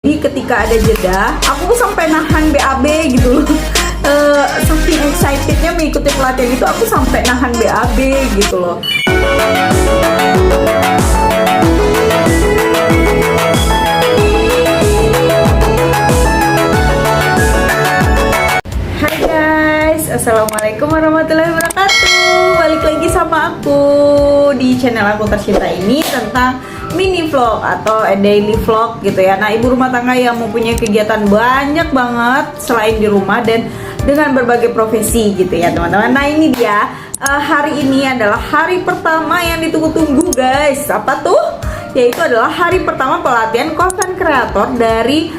Jadi ketika ada jeda, aku sampai nahan BAB gitu loh. Saking excitednya mengikuti pelatihan itu, aku sampai nahan BAB gitu loh. Hai guys, assalamualaikum warahmatullahi wabarakatuh. Balik lagi sama aku di channel aku tercinta ini tentang mini vlog atau daily vlog gitu ya. Nah, ibu rumah tangga yang mempunyai kegiatan banyak banget selain di rumah dan dengan berbagai profesi gitu ya teman-teman. Nah, ini dia hari ini adalah hari pertama yang ditunggu-tunggu guys. Apa tuh? Yaitu adalah hari pertama pelatihan content creator dari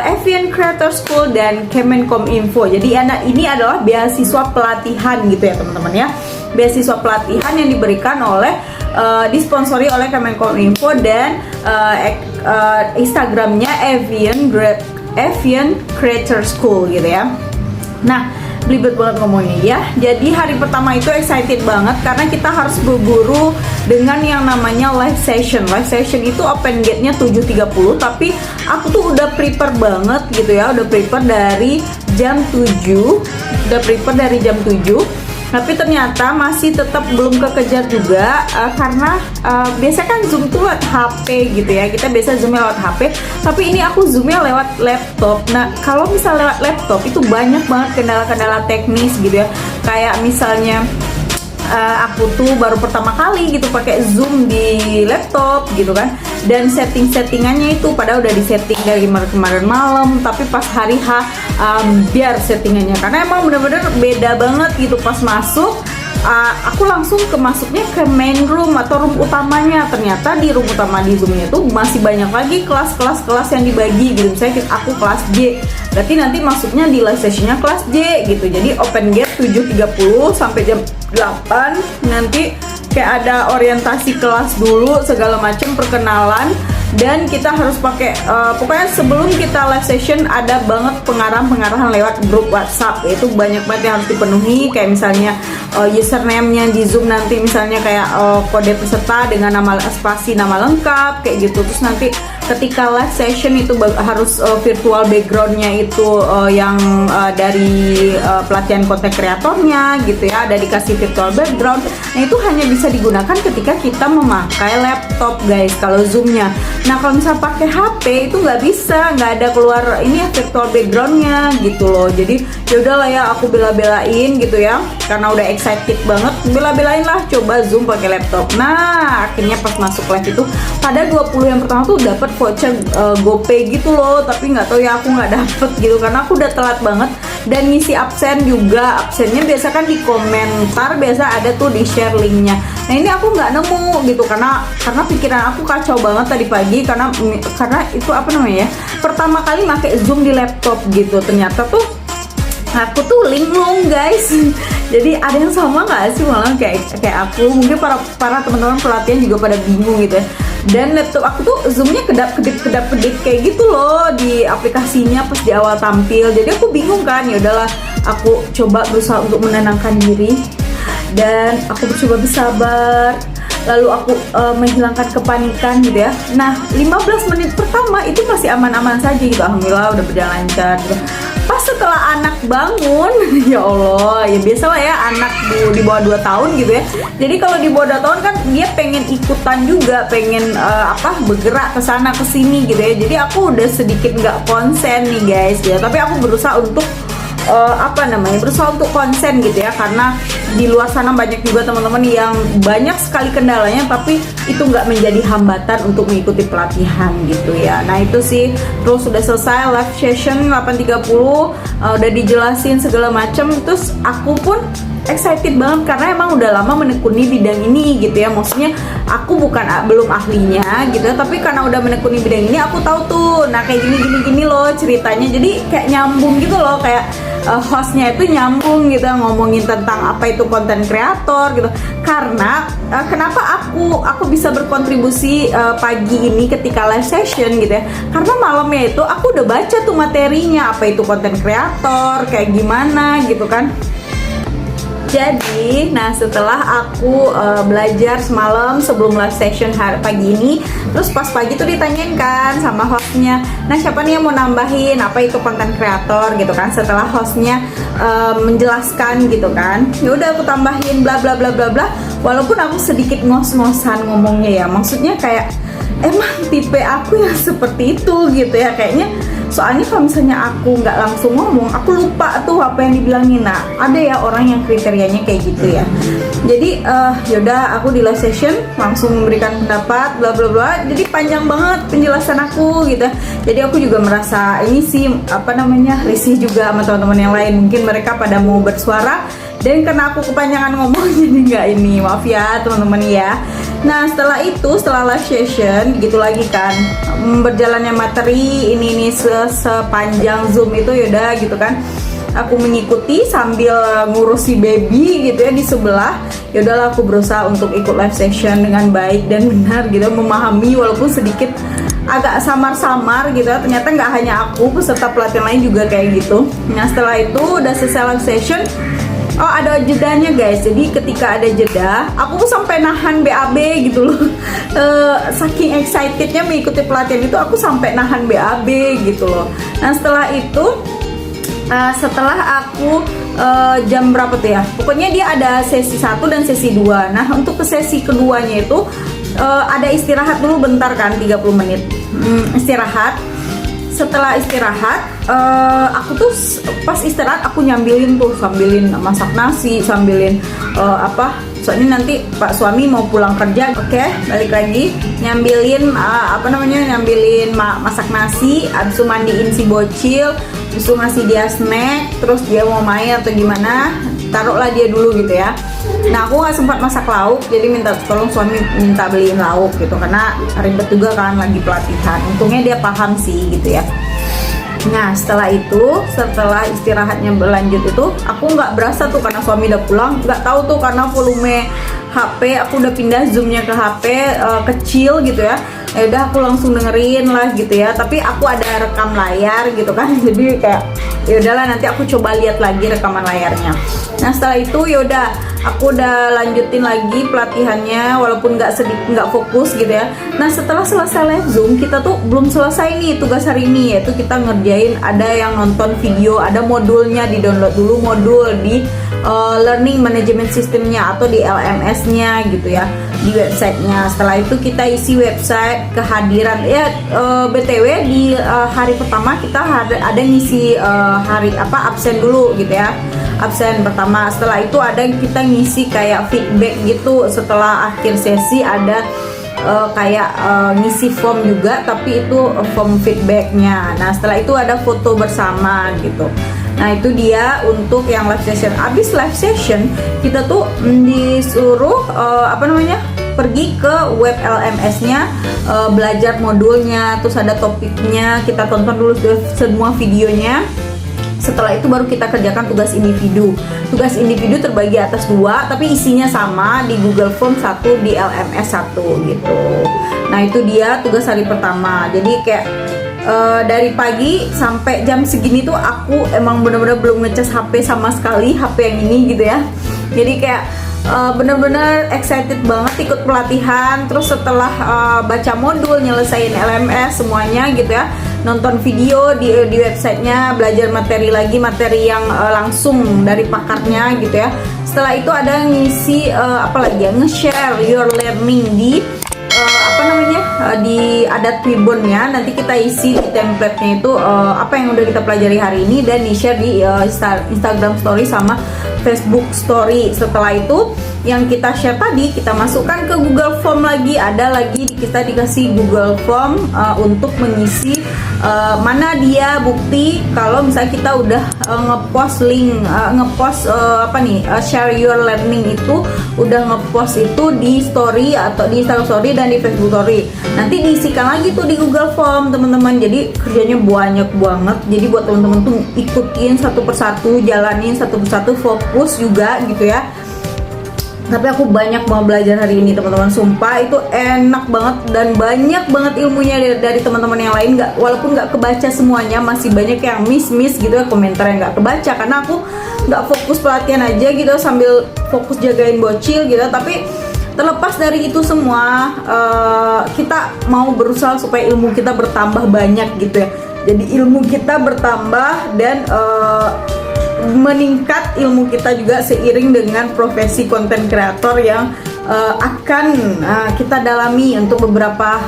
Avian Creator School dan Kemenkominfo. Jadi ini adalah beasiswa pelatihan gitu ya teman-teman ya. Beasiswa pelatihan yang diberikan oleh disponsori oleh Kemenkominfo dan Instagramnya Avian Creator School gitu ya. Nah, belibet banget ngomongnya ya. Jadi hari pertama itu excited banget karena kita harus berburu dengan yang namanya live session. Live session itu open gate-nya 7.30, tapi aku tuh udah prepare banget gitu ya. Udah prepare dari jam 7. Tapi ternyata masih tetap belum kekejar juga karena biasanya kan Zoom tuh lewat HP gitu ya. Kita biasa Zoomnya lewat HP, tapi ini aku Zoomnya lewat laptop. Nah, kalau misalnya lewat laptop itu banyak banget kendala-kendala teknis gitu ya. Kayak misalnya aku tuh baru pertama kali gitu pakai Zoom di laptop gitu kan, dan settingannya itu padahal udah disetting dari kemarin malam, tapi pas hari H biar settingannya karena emang bener-bener beda banget gitu. Pas masuk aku langsung masuknya ke main room atau room utamanya. Ternyata di room utama di Zoomnya tuh masih banyak lagi kelas yang dibagi gitu. Misalnya aku kelas J, berarti nanti masuknya di live sessionnya kelas J gitu. Jadi open gate 7.30 sampai jam 8, nanti kayak ada orientasi kelas dulu segala macam, perkenalan, dan kita harus pakai pokoknya sebelum kita live session ada banget pengarahan lewat grup WhatsApp. Itu banyak banget yang harus dipenuhi, kayak misalnya username-nya di Zoom nanti misalnya kayak kode peserta dengan nama spasi nama lengkap kayak gitu. Terus nanti ketika live session itu harus virtual backgroundnya itu yang dari pelatihan content kreatornya gitu ya, ada dikasih virtual background. Nah, itu hanya bisa digunakan ketika kita memakai laptop guys kalau Zoomnya. Nah, kalau misalnya pakai HP itu nggak bisa, nggak ada keluar ini ya virtual backgroundnya gitu loh. Jadi ya udahlah ya, aku bela-belain gitu ya karena udah excited banget, bela-belain lah coba Zoom pakai laptop. Nah, akhirnya pas masuk live itu pada 20 yang pertama tuh dapat voucher GoPay gitu loh, tapi nggak tahu ya aku nggak dapet gitu karena aku udah telat banget. Dan ngisi absen juga, absennya biasa kan di komentar biasa ada tuh di share linknya. Nah, ini aku nggak nemu gitu karena pikiran aku kacau banget tadi pagi karena itu apa namanya ya, pertama kali pakai Zoom di laptop gitu. Ternyata tuh aku tuh linglung guys. Jadi ada yang sama nggak sih malah kayak aku, mungkin para teman-teman pelatihan juga pada bingung gitu ya. Dan laptop aku tuh Zoomnya kedap-kedip kayak gitu loh di aplikasinya pas di awal tampil. Jadi aku bingung kan, ya udahlah aku coba berusaha untuk menenangkan diri dan aku coba bersabar. Lalu aku menghilangkan kepanikan gitu ya. Nah, 15 menit pertama itu masih aman-aman saja gitu. Alhamdulillah udah berjalan lancar gitu. Pas setelah anak bangun, ya Allah, ya biasalah ya anak di bawah 2 tahun gitu ya. Jadi kalau di bawah 2 tahun kan dia pengen ikutan juga, pengen bergerak ke sana ke sini gitu ya. Jadi aku udah sedikit nggak konsen nih guys ya. Tapi aku berusaha untuk berusaha untuk konsen gitu ya, karena di luar sana banyak juga teman-teman yang banyak sekali kendalanya, tapi itu nggak menjadi hambatan untuk mengikuti pelatihan gitu ya. Nah, itu sih. Terus sudah selesai live session 8.30, udah dijelasin segala macam. Terus aku pun excited banget karena emang udah lama menekuni bidang ini gitu ya. Maksudnya aku belum ahlinya gitu ya, tapi karena udah menekuni bidang ini aku tahu tuh nah kayak gini loh ceritanya. Jadi kayak nyambung gitu loh, kayak hostnya itu nyambung gitu ngomongin tentang apa itu konten kreator gitu. Karena kenapa aku bisa berkontribusi pagi ini ketika live session gitu ya, karena malamnya itu aku udah baca tuh materinya, apa itu konten kreator kayak gimana gitu kan. Jadi, nah setelah aku belajar semalam sebelum live session hari pagi ini, terus pas pagi tuh ditanyain kan sama hostnya, nah siapa nih yang mau nambahin apa itu konten kreator gitu kan? Setelah hostnya menjelaskan gitu kan, ya udah aku tambahin bla bla bla bla bla. Walaupun aku sedikit ngos-ngosan ngomongnya ya, maksudnya kayak emang tipe aku yang seperti itu gitu ya kayaknya. Soalnya kalau misalnya aku nggak langsung ngomong, aku lupa tuh apa yang dibilangin. Nah, ada ya orang yang kriterianya kayak gitu ya. Jadi yaudah aku di live session langsung memberikan pendapat bla bla bla. Jadi panjang banget penjelasan aku gitu. Jadi aku juga merasa ini sih apa namanya risih juga sama teman-teman yang lain. Mungkin mereka pada mau bersuara dan karena aku kepanjangan ngomong jadi nggak ini, maaf ya teman-teman ya. Nah setelah itu, setelah live session gitu lagi kan, berjalannya materi ini sepanjang Zoom itu yaudah gitu kan, aku mengikuti sambil ngurusi baby gitu ya di sebelah. Yaudahlah aku berusaha untuk ikut live session dengan baik dan benar gitu, memahami walaupun sedikit agak samar-samar gitu ya. Ternyata nggak hanya aku, peserta pelatihan lain juga kayak gitu. Nah setelah itu udah selesai live session, oh ada jedanya guys. Jadi ketika ada jeda, aku sampai nahan BAB gitu loh. Saking excitednya mengikuti pelatihan itu, aku sampai nahan BAB gitu loh. Nah setelah itu, setelah aku jam berapa tuh ya, pokoknya dia ada sesi 1 dan sesi 2. Nah untuk ke sesi keduanya itu ada istirahat dulu bentar kan, 30 menit istirahat. Setelah istirahat, aku tuh pas istirahat aku nyambilin masak nasi, sambilin soalnya nanti Pak suami mau pulang kerja. Oke, balik lagi nyambilin nyambilin masak nasi, abis itu mandiin si bocil, abis itu ngasih dia snack, terus dia mau main atau gimana, taruhlah dia dulu gitu ya. Nah aku nggak sempat masak lauk, jadi tolong suami minta beliin lauk gitu, karena ribet juga kan lagi pelatihan. Untungnya dia paham sih gitu ya. Nah setelah istirahatnya berlanjut itu, aku nggak berasa tuh karena suami udah pulang, nggak tahu tuh karena volume HP aku udah pindah zoomnya ke HP kecil gitu ya. Ya udah aku langsung dengerin lah gitu ya, tapi aku ada rekam layar gitu kan. Jadi kayak ya udahlah nanti aku coba lihat lagi rekaman layarnya. Nah setelah itu ya udah aku udah lanjutin lagi pelatihannya walaupun nggak fokus gitu ya. Nah setelah selesai live Zoom, kita tuh belum selesai nih tugas hari ini, yaitu kita ngerjain, ada yang nonton video, ada modulnya, di download dulu modul di learning management systemnya atau di LMS-nya gitu ya, di websitenya. Setelah itu kita isi website kehadiran ya. BTW di hari pertama kita ada ngisi absen dulu gitu ya, absen pertama. Setelah itu ada kita ngisi kayak feedback gitu. Setelah akhir sesi ada ngisi form juga, tapi itu form feedbacknya. Nah setelah itu ada foto bersama gitu. Nah itu dia untuk yang live session. Abis live session kita tuh disuruh pergi ke web LMS-nya, belajar modulnya, terus ada topiknya, kita tonton dulu semua videonya. Setelah itu baru kita kerjakan tugas individu. Tugas individu terbagi atas 2, tapi isinya sama, di Google Form 1, di LMS 1 gitu. Nah itu dia tugas hari pertama. Jadi kayak dari pagi sampai jam segini tuh aku emang bener-bener belum ngecas HP sama sekali, HP yang ini gitu ya. Jadi kayak bener-bener excited banget ikut pelatihan. Terus setelah baca modul, nyelesain LMS semuanya gitu ya, nonton video di websitenya, belajar materi yang langsung dari pakarnya gitu ya. Setelah itu ada ngisi nge-share your learning di di adat Tribunnya. Nanti kita isi di template-nya itu apa yang udah kita pelajari hari ini, dan di-share di Instagram Story sama Facebook Story. Setelah itu yang kita share tadi kita masukkan ke Google Form lagi. Ada lagi kita dikasih Google Form untuk mengisi mana dia bukti kalau misalnya kita udah ngepost link, share your learning itu udah ngepost itu di story atau di Instagram Story dan di Facebook Story. Nanti diisikan lagi tuh di Google Form teman-teman. Jadi kerjanya banyak banget. Jadi buat teman-teman tuh ikutin satu persatu, jalanin satu persatu, fokus juga gitu ya. Tapi aku banyak mau belajar hari ini teman-teman, sumpah itu enak banget dan banyak banget ilmunya dari teman-teman yang lain. Walaupun nggak kebaca semuanya, masih banyak yang miss gitu ya, komentar yang nggak kebaca karena aku nggak fokus pelatihan aja gitu sambil fokus jagain bocil gitu. Tapi terlepas dari itu semua, kita mau berusaha supaya ilmu kita bertambah banyak gitu ya. Jadi ilmu kita bertambah dan meningkat ilmu kita juga seiring dengan profesi konten kreator yang akan kita dalami untuk beberapa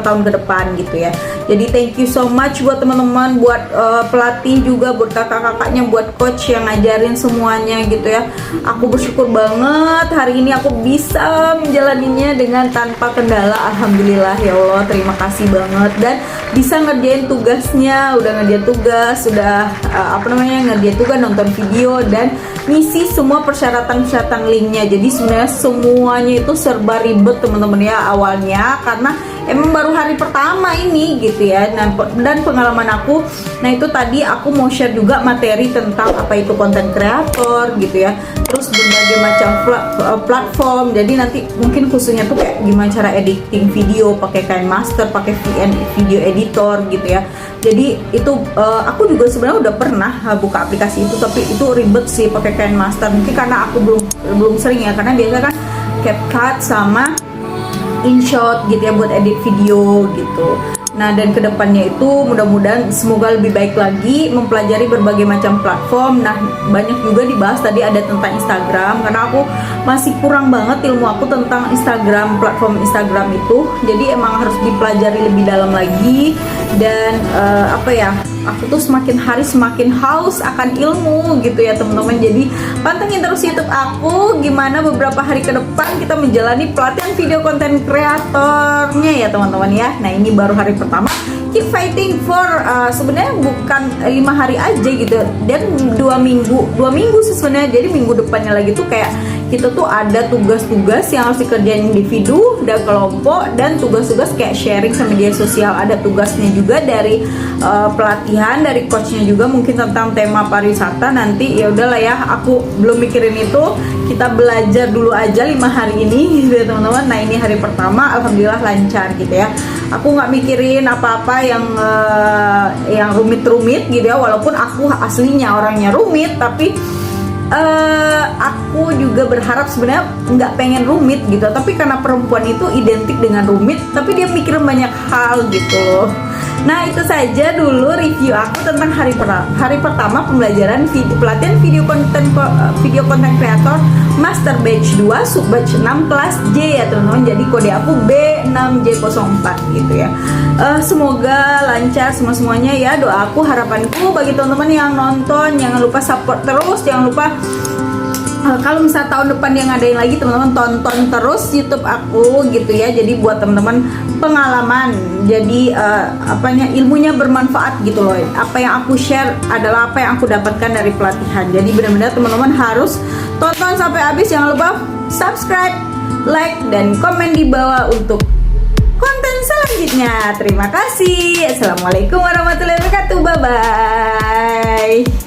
tahun ke depan gitu ya. Jadi thank you so much buat teman-teman, buat pelatih juga, buat kakak-kakaknya, buat coach yang ngajarin semuanya gitu ya. Aku bersyukur banget hari ini aku bisa menjalaninya dengan tanpa kendala. Alhamdulillah ya Allah, terima kasih banget. Dan bisa ngerjain tugasnya, udah ngerjain tugas, sudah ngerjain tugas, nonton video dan ngisi semua persyaratan linknya. Jadi sebenarnya semuanya itu serba ribet teman-teman ya awalnya, karena emang baru hari pertama ini gitu ya. Dan pengalaman aku, nah itu tadi aku mau share juga materi tentang apa itu konten kreator gitu ya, terus berbagai macam platform. Jadi nanti mungkin khususnya tuh kayak gimana cara editing video pakai KineMaster, pakai VN video editor gitu ya. Jadi itu aku juga sebenarnya udah pernah buka aplikasi itu, tapi itu ribet sih pakai KineMaster. Mungkin karena aku belum sering ya, karena biasanya kan CapCut sama InShot gitu ya buat edit video gitu. Nah, dan kedepannya itu mudah-mudahan semoga lebih baik lagi, mempelajari berbagai macam platform. Nah, banyak juga dibahas tadi ada tentang Instagram, karena aku masih kurang banget ilmu aku tentang Instagram, platform Instagram itu. Jadi emang harus dipelajari lebih dalam lagi. Dan aku tuh semakin hari semakin haus akan ilmu gitu ya teman-teman. Jadi pantengin terus YouTube aku, gimana beberapa hari ke depan kita menjalani pelatihan video konten kreatornya ya teman-teman ya. Nah, ini baru hari pertama, keep fighting for sebenarnya bukan 5 hari aja gitu, dan 2 minggu sebenarnya. Jadi minggu depannya lagi tuh kayak kita tuh ada tugas-tugas yang harus dikerjain individu dan kelompok, dan tugas-tugas kayak sharing sama media sosial. Ada tugasnya juga dari pelatihan, dari coachnya juga mungkin tentang tema pariwisata nanti. Ya udahlah ya, aku belum mikirin itu, kita belajar dulu aja 5 hari ini gitu ya teman-teman. Nah, ini hari pertama, alhamdulillah lancar gitu ya. Aku nggak mikirin apa-apa yang rumit-rumit gitu ya, walaupun aku aslinya orangnya rumit, tapi aku juga berharap sebenarnya nggak pengen rumit gitu, tapi karena perempuan itu identik dengan rumit, tapi dia mikirin banyak hal gitu loh. Nah, itu saja dulu review aku tentang hari pertama pembelajaran pelatihan video konten kreator Master Batch 2 Sub Batch 6 kelas J ya teman-teman. Jadi kode aku B6J04 gitu ya. Semoga lancar semuanya ya. Doaku, harapanku bagi teman-teman yang nonton, jangan lupa support terus, jangan lupa kalau misalnya tahun depan yang ngadain lagi, teman-teman tonton terus YouTube aku gitu ya. Jadi buat teman-teman pengalaman, jadi ilmunya bermanfaat gitu loh. Apa yang aku share adalah apa yang aku dapatkan dari pelatihan. Jadi benar-benar teman-teman harus tonton sampai habis. Jangan lupa subscribe, like, dan komen di bawah untuk konten selanjutnya. Terima kasih. Assalamualaikum warahmatullahi wabarakatuh. Bye bye.